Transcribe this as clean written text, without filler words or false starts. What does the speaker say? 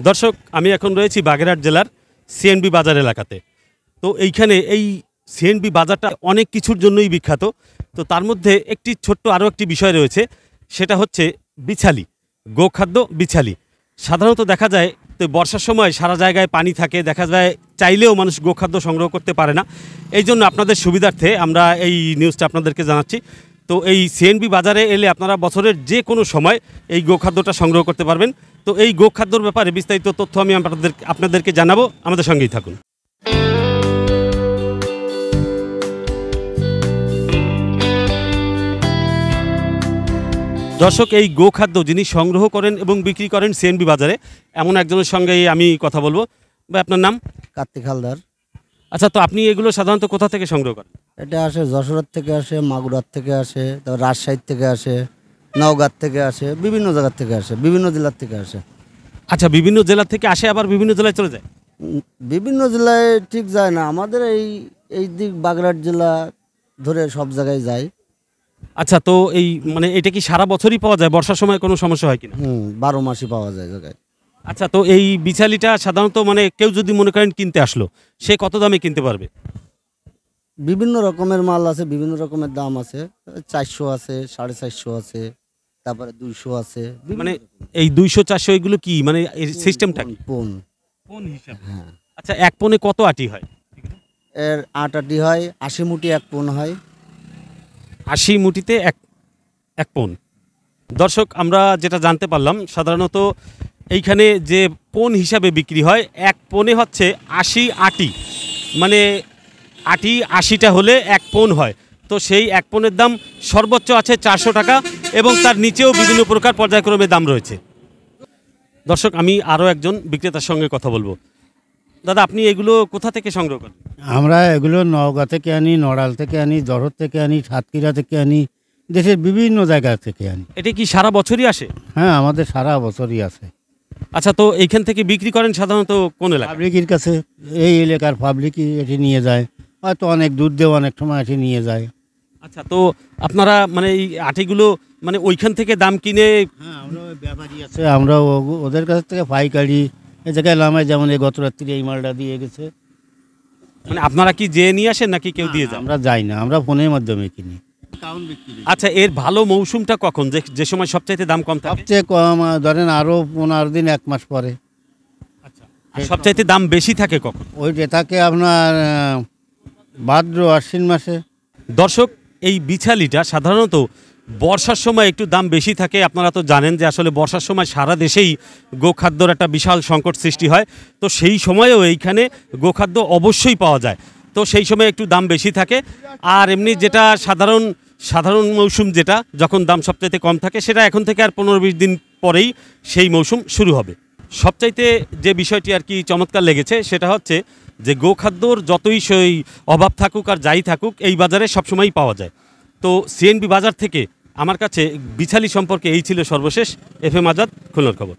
দর্শক, আমি এখন রয়েছি বাগেরহাট জেলার সিএনবি বাজার এলাকাতে। তো এইখানে এই সিএনবি বাজারটা অনেক কিছুর জন্যই বিখ্যাত। তো তার মধ্যে একটি ছোট্ট আরও একটি বিষয় রয়েছে, সেটা হচ্ছে বিছালি, গোখাদ্য বিছালি। সাধারণত দেখা যায় তো বর্ষার সময় সারা জায়গায় পানি থাকে, দেখা যায় চাইলেও মানুষ গোখাদ্য সংগ্রহ করতে পারে না। এই জন্য আপনাদের সুবিধার্থে আমরা এই নিউজটা আপনাদেরকে জানাচ্ছি। তো এই সিএনবি বাজারে এলে আপনারা বছরের যে কোনো সময় এই গোখাদ্যটা সংগ্রহ করতে পারবেন। তো এই গোখাদ্যর ব্যাপারে বিস্তারিত তথ্য আমি আপনাদেরকে জানাবো, আমাদের সঙ্গেই থাকুন। দর্শক, এই গোখাদ্য যিনি সংগ্রহ করেন এবং বিক্রি করেন সিএনবি বাজারে, এমন একজনের সঙ্গেই আমি কথা বলবো। ভাই, আপনার নাম? কার্তিক হালদার। আচ্ছা, তো আপনি এগুলো সাধারণত কোথা থেকে সংগ্রহ করেন? এটা আসে যশোর থেকে আসে, মাগুরার থেকে আসে, তারপর রাজশাহী থেকে আসে, নওগাঁ থেকে আসে, বিভিন্ন জায়গার থেকে আসে, বিভিন্ন জেলার থেকে আসে। আচ্ছা, বিভিন্ন জেলা থেকে আসে আবার বিভিন্ন জেলায় চলে যায়? বিভিন্ন জেলায় ঠিক যায় না, আমাদের এই দিক বাগেরহাট জেলা ধরে সব জায়গায় যায়। আচ্ছা, তো এই মানে এটা কি সারা বছরই পাওয়া যায়? বর্ষার সময় কোনো সমস্যা হয় কিনা? 12 মাসই পাওয়া যায় জায়গায়। আচ্ছা, তো এই বিছালিটা সাধারণত মানে কেউ যদি মনে করেন কিনতে আসলো, সে কত দামে কিনতে পারবে? বিভিন্ন রকমের মাল আছে, বিভিন্ন রকমের দাম আছে। 400 আছে, 450 আছে, তারপরে 200 আছে। মানে এই 200-400 এগুলো কি মানে এর সিস্টেমটা কি? পোন। কোন হিসাবে? হ্যাঁ, আচ্ছা, এক পনে কত আটি হয়? এর 8 আটি হয়, 80 মুঠি এক পোন হয়। 80 মুঠিতে এক পন। দর্শক, আমরা যেটা জানতে পারলাম, সাধারণত এইখানে যে পন হিসাবে বিক্রি হয়, এক পনে হচ্ছে 80 আটি, মানে আটি 80টা হলে এক পন হয়। তো সেই এক পনের দাম সর্বোচ্চ আছে 400 টাকা এবং তার নিচেও বিভিন্ন প্রকার পর্যায়ক্রমে দাম রয়েছে। দর্শক, আমি আরও একজন বিক্রেতার সঙ্গে কথা বলবো। দাদা, আপনি এগুলো কোথা থেকে সংগ্রহ করেন? আমরা এগুলো নওগাঁ থেকে আনি, নড়াল থেকে আনি, যশোর থেকে আনি, সাতক্ষীরা থেকে আনি, দেশের বিভিন্ন জায়গা থেকে আনি। এটা কি সারা বছরই আসে? হ্যাঁ, আমাদের সারা বছরই আছে। আচ্ছা, তো এইখান থেকে বিক্রি করেন সাধারণত কোন এলাকা? পাবলিকের কাছে, এই এলাকার পাবলিকই এটি নিয়ে যায়, হয়তো অনেক দূর দিয়ে অনেক সময় এটি নিয়ে যায়। আচ্ছা, তো আপনারা মানে এই আটিগুলো মানে ওইখান থেকে দাম কিনে? হ্যাঁ, আমরা ব্যাপারী আছে, আমরা ওদের কাছ থেকে পাইকারি এ জায়গায় নামায়, যেমন এই গত রাত্রি এই মালটা দিয়ে গেছে। মানে আপনারা কি যেয়ে নিয়ে আসেন নাকি কেউ দিয়ে যান? আমরা যাই না, আমরা ফোনের মাধ্যমে কিনি। আচ্ছা, এর ভালো মৌসুমটা কখন, যে সময় সবচাইতে দাম কম থাকে? সবচেয়ে কম ধরেন আরও 15 দিন, 1 মাস পরে। আর সবচাইতে দাম বেশি থাকে কখন? ওইটা থাকে আপনার ভাদ্র আশ্বিন মাসে। দর্শক, এই বিছালিটা সাধারণত বর্ষার সময় একটু দাম বেশি থাকে। আপনারা তো জানেন যে আসলে বর্ষার সময় সারা দেশেই গোখাদ্যর একটা বিশাল সংকট সৃষ্টি হয়। তো সেই সময়েও এইখানে গোখাদ্য অবশ্যই পাওয়া যায়। তো সেই সময় একটু দাম বেশি থাকে। আর এমনি যেটা সাধারণ মৌসুম, যেটা যখন দাম সবচাইতে কম থাকে, সেটা এখন থেকে আর 15-20 দিন পরেই সেই মৌসুম শুরু হবে। সবচাইতে যে বিষয়টি আর কি চমৎকার লেগেছে, সেটা হচ্ছে যে গোখাদ্যর যতই সেই অভাব থাকুক আর যাই থাকুক, এই বাজারে সবসময়ই পাওয়া যায়। তো সিএনবি বাজার থেকে আমার কাছে বিছালি সম্পর্কে এই ছিল সর্বশেষ। FM আজাদ, খুলনার খবর।